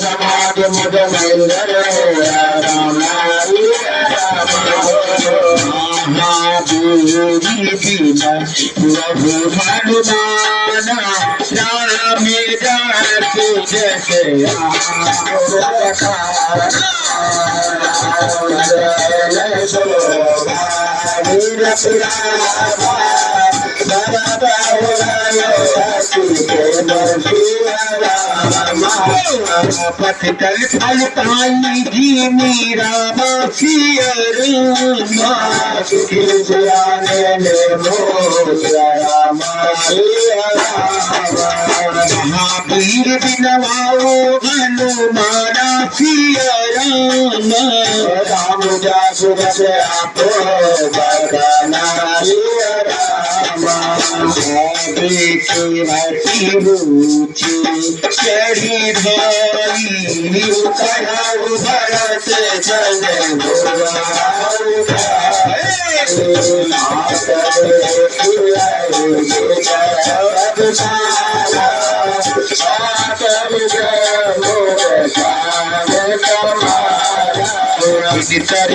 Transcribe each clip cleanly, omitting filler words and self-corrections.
समाज मुझ मंदिर महावीर बिना प्रभु हनुमान राम जाति जैसे पथकल फल पानी जी मेरा महावीर बिनवाओ हनुमाना सिया राम जासुरत आपो बरना हसी रुचि चढ़ी भाई भरत जन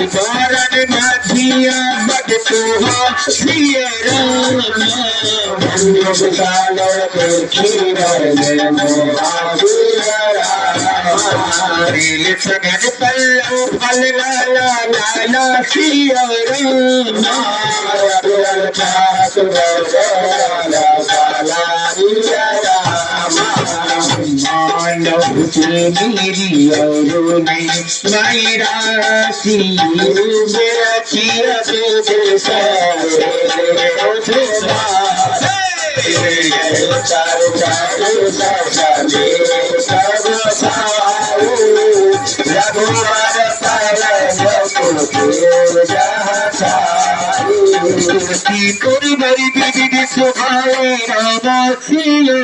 परिवारन मधिया बदतु सगन पल्लव फल लाला लाला सिया मेरी और राशि कोई बड़ी दीदी सुभाए राम सिया